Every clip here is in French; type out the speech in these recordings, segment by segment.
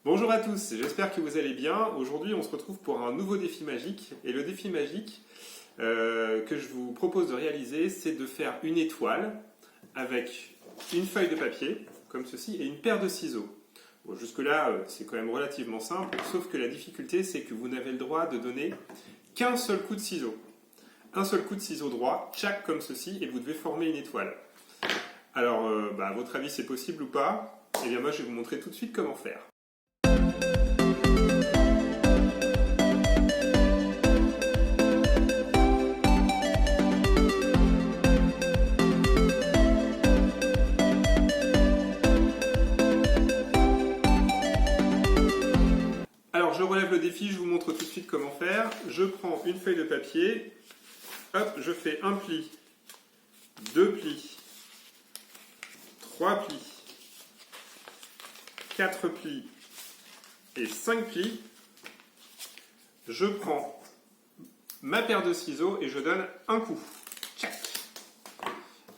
Bonjour à tous, j'espère que vous allez bien. Aujourd'hui, on se retrouve pour un nouveau défi magique. Et le défi magique que je vous propose de réaliser, c'est de faire une étoile avec une feuille de papier, comme ceci, et une paire de ciseaux. Bon, jusque-là, c'est quand même relativement simple, sauf que la difficulté, c'est que vous n'avez le droit de donner qu'un seul coup de ciseau. Un seul coup de ciseau droit, chaque comme ceci, et vous devez former une étoile. Alors, à votre avis, c'est possible ou pas? Eh bien, moi, je vais vous montrer tout de suite comment faire. Alors, je relève le défi, je vous montre tout de suite comment faire. Je prends une feuille de papier, hop, je fais un pli, deux plis, trois plis, quatre plis et 5 plis. Je prends ma paire de ciseaux et je donne un coup. Tchac.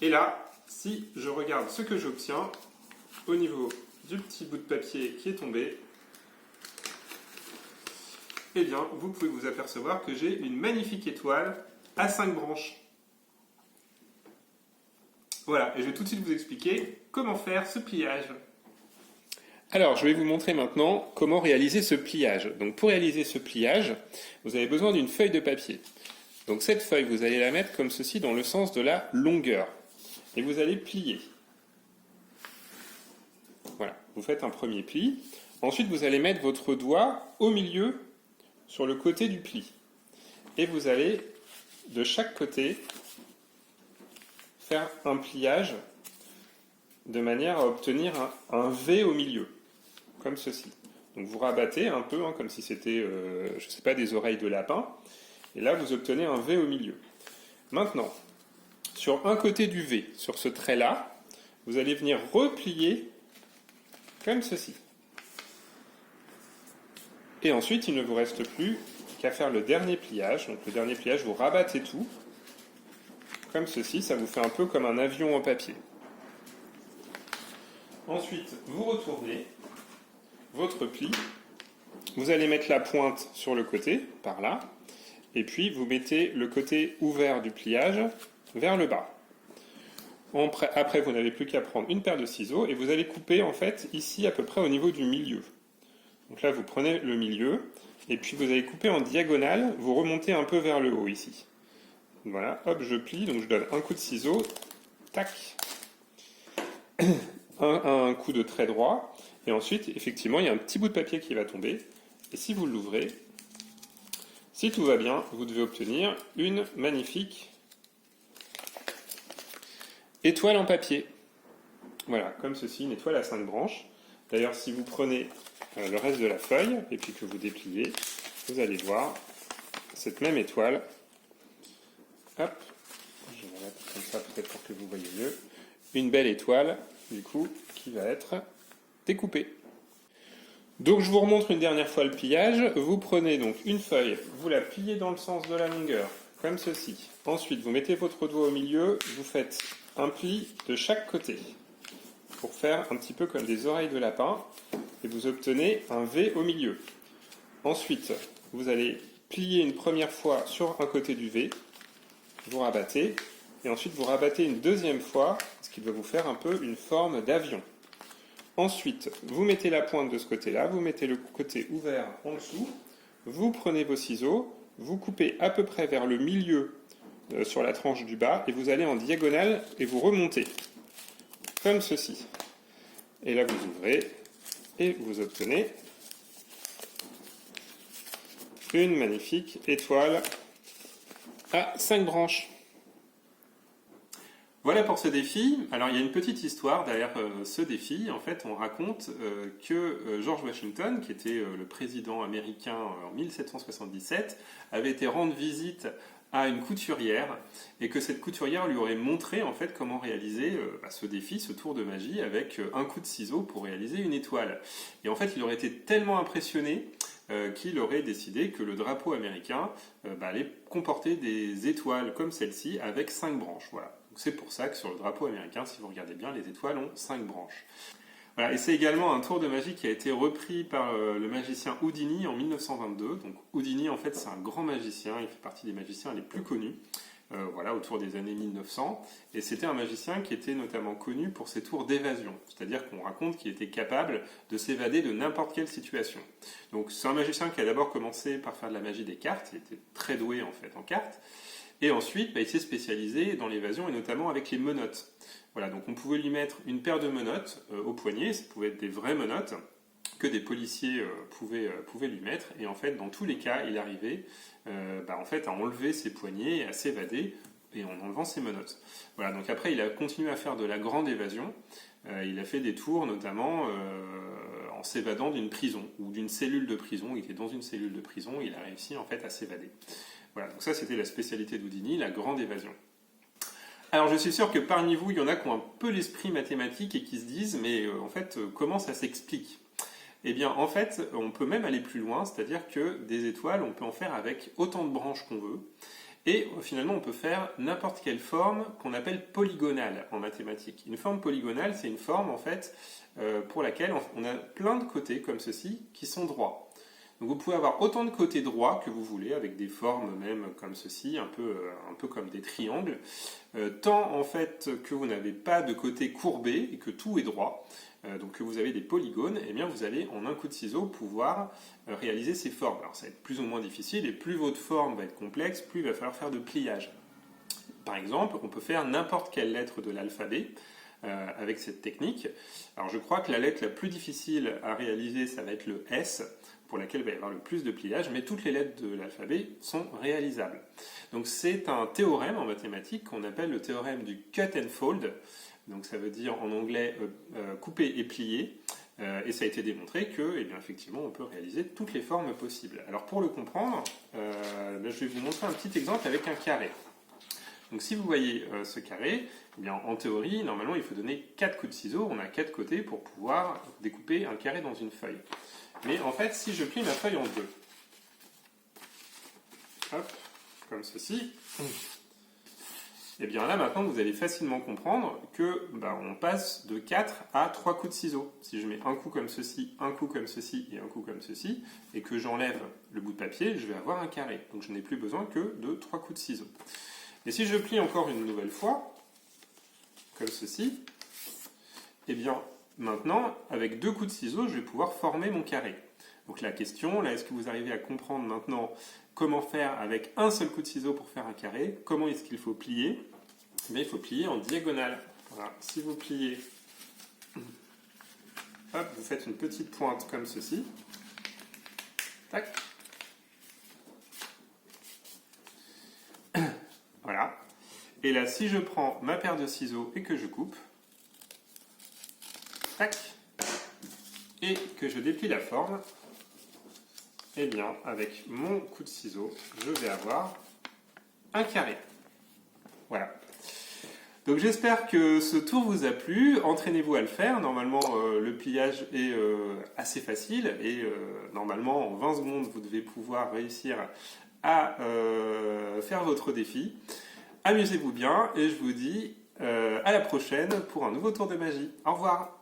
Et là, si je regarde ce que j'obtiens au niveau du petit bout de papier qui est tombé, eh bien, vous pouvez vous apercevoir que j'ai une magnifique étoile à 5 branches. Voilà, et je vais tout de suite vous expliquer comment faire ce pliage. Alors, je vais vous montrer maintenant comment réaliser ce pliage. Donc, pour réaliser ce pliage, vous avez besoin d'une feuille de papier. Donc, cette feuille, vous allez la mettre comme ceci dans le sens de la longueur. Et vous allez plier. Voilà, vous faites un premier pli. Ensuite, vous allez mettre votre doigt au milieu sur le côté du pli. Et vous allez, de chaque côté, faire un pliage de manière à obtenir un V au milieu, comme ceci. Donc vous rabattez un peu, comme si c'était, je ne sais pas, des oreilles de lapin. Et là, vous obtenez un V au milieu. Maintenant, sur un côté du V, sur ce trait-là, vous allez venir replier comme ceci. Et ensuite, il ne vous reste plus qu'à faire le dernier pliage. Donc le dernier pliage, vous rabattez tout, comme ceci, ça vous fait un peu comme un avion en papier. Ensuite, vous retournez votre pli, vous allez mettre la pointe sur le côté, par là, et puis vous mettez le côté ouvert du pliage vers le bas. Après, vous n'avez plus qu'à prendre une paire de ciseaux et vous allez couper en fait ici à peu près au niveau du milieu. Donc là, vous prenez le milieu et puis vous allez couper en diagonale, vous remontez un peu vers le haut ici. Voilà, hop, je plie, donc je donne un coup de ciseau, tac, un coup de trait droit, et ensuite, effectivement, il y a un petit bout de papier qui va tomber, et si vous l'ouvrez, si tout va bien, vous devez obtenir une magnifique étoile en papier. Voilà, comme ceci, une étoile à 5 branches. D'ailleurs, si vous prenez le reste de la feuille, et puis que vous dépliez, vous allez voir cette même étoile. Hop, je vais mettre comme ça peut-être pour que vous voyez mieux. Une belle étoile, du coup, qui va être découpée. Donc je vous remontre une dernière fois le pliage. Vous prenez donc une feuille, vous la pliez dans le sens de la longueur, comme ceci. Ensuite, vous mettez votre doigt au milieu, vous faites un pli de chaque côté, pour faire un petit peu comme des oreilles de lapin, et vous obtenez un V au milieu. Ensuite, vous allez plier une première fois sur un côté du V, vous rabattez, et ensuite vous rabattez une deuxième fois, ce qui va vous faire un peu une forme d'avion. Ensuite, vous mettez la pointe de ce côté-là, vous mettez le côté ouvert en dessous, vous prenez vos ciseaux, vous coupez à peu près vers le milieu sur la tranche du bas, et vous allez en diagonale et vous remontez, comme ceci. Et là vous ouvrez, et vous obtenez une magnifique étoile à 5 branches. Voilà pour ce défi. Alors il y a une petite histoire derrière ce défi. En fait, on raconte que George Washington, qui était le président américain en 1777, avait été rendre visite à une couturière et que cette couturière lui aurait montré en fait comment réaliser ce défi, ce tour de magie avec un coup de ciseau pour réaliser une étoile. Et en fait, il aurait été tellement impressionné qu'il aurait décidé que le drapeau américain allait comporter des étoiles comme celle-ci avec 5 branches. Voilà. C'est pour ça que sur le drapeau américain, si vous regardez bien, les étoiles ont 5 branches. Voilà, et c'est également un tour de magie qui a été repris par le magicien Houdini en 1922. Donc Houdini, en fait, c'est un grand magicien, il fait partie des magiciens les plus connus, voilà, autour des années 1900. Et c'était un magicien qui était notamment connu pour ses tours d'évasion, c'est-à-dire qu'on raconte qu'il était capable de s'évader de n'importe quelle situation. Donc c'est un magicien qui a d'abord commencé par faire de la magie des cartes, il était très doué en fait en cartes, et ensuite il s'est spécialisé dans l'évasion et notamment avec les menottes. Voilà, donc on pouvait lui mettre une paire de menottes au poignet, ça pouvait être des vraies menottes que des policiers pouvaient lui mettre, et en fait dans tous les cas il arrivait en fait, à enlever ses poignets et à s'évader et en enlevant ses menottes. Voilà, donc après il a continué à faire de la grande évasion, il a fait des tours notamment en s'évadant d'une prison ou d'une cellule de prison, il était dans une cellule de prison et il a réussi en fait à s'évader. Voilà, donc ça c'était la spécialité d'Houdini, la grande évasion. Alors je suis sûr que parmi vous, il y en a qui ont un peu l'esprit mathématique et qui se disent, mais en fait, comment ça s'explique? Eh bien, en fait, on peut même aller plus loin, c'est-à-dire que des étoiles, on peut en faire avec autant de branches qu'on veut, et finalement, on peut faire n'importe quelle forme qu'on appelle polygonale en mathématiques. Une forme polygonale, c'est une forme, en fait, pour laquelle on a plein de côtés, comme ceci, qui sont droits. Donc vous pouvez avoir autant de côtés droits que vous voulez, avec des formes même comme ceci, un peu comme des triangles, tant en fait que vous n'avez pas de côté courbé et que tout est droit, donc que vous avez des polygones, et bien vous allez en un coup de ciseau pouvoir réaliser ces formes. Alors ça va être plus ou moins difficile, et plus votre forme va être complexe, plus il va falloir faire de pliage. Par exemple, on peut faire n'importe quelle lettre de l'alphabet, avec cette technique. Alors je crois que la lettre la plus difficile à réaliser, ça va être le S, pour laquelle il va y avoir le plus de pliage, mais toutes les lettres de l'alphabet sont réalisables. Donc c'est un théorème en mathématiques qu'on appelle le théorème du cut and fold, donc ça veut dire en anglais couper et plier, et ça a été démontré que, effectivement, on peut réaliser toutes les formes possibles. Alors pour le comprendre, je vais vous montrer un petit exemple avec un carré. Donc si vous voyez ce carré, en théorie, normalement il faut donner 4 coups de ciseau, on a 4 côtés pour pouvoir découper un carré dans une feuille. Mais en fait, si je plie ma feuille en deux, hop, comme ceci, et bien là maintenant vous allez facilement comprendre que on passe de 4 à 3 coups de ciseau. Si je mets un coup comme ceci, un coup comme ceci et un coup comme ceci, et que j'enlève le bout de papier, je vais avoir un carré. Donc je n'ai plus besoin que de 3 coups de ciseau. Et si je plie encore une nouvelle fois, comme ceci, et bien maintenant, avec 2 coups de ciseau, je vais pouvoir former mon carré. Donc la question, là, est-ce que vous arrivez à comprendre maintenant comment faire avec un seul coup de ciseau pour faire un carré? Comment est-ce qu'il faut plier? Il faut plier en diagonale. Voilà. Si vous pliez, hop, vous faites une petite pointe comme ceci. Tac. Voilà. Et là, si je prends ma paire de ciseaux et que je coupe, tac, et que je déplie la forme, eh bien, avec mon coup de ciseau, je vais avoir un carré. Voilà. Donc j'espère que ce tour vous a plu. Entraînez-vous à le faire. Normalement, le pliage est assez facile et normalement, en 20 secondes, vous devez pouvoir réussir à faire votre défi. Amusez-vous bien et je vous dis à la prochaine pour un nouveau tour de magie. Au revoir.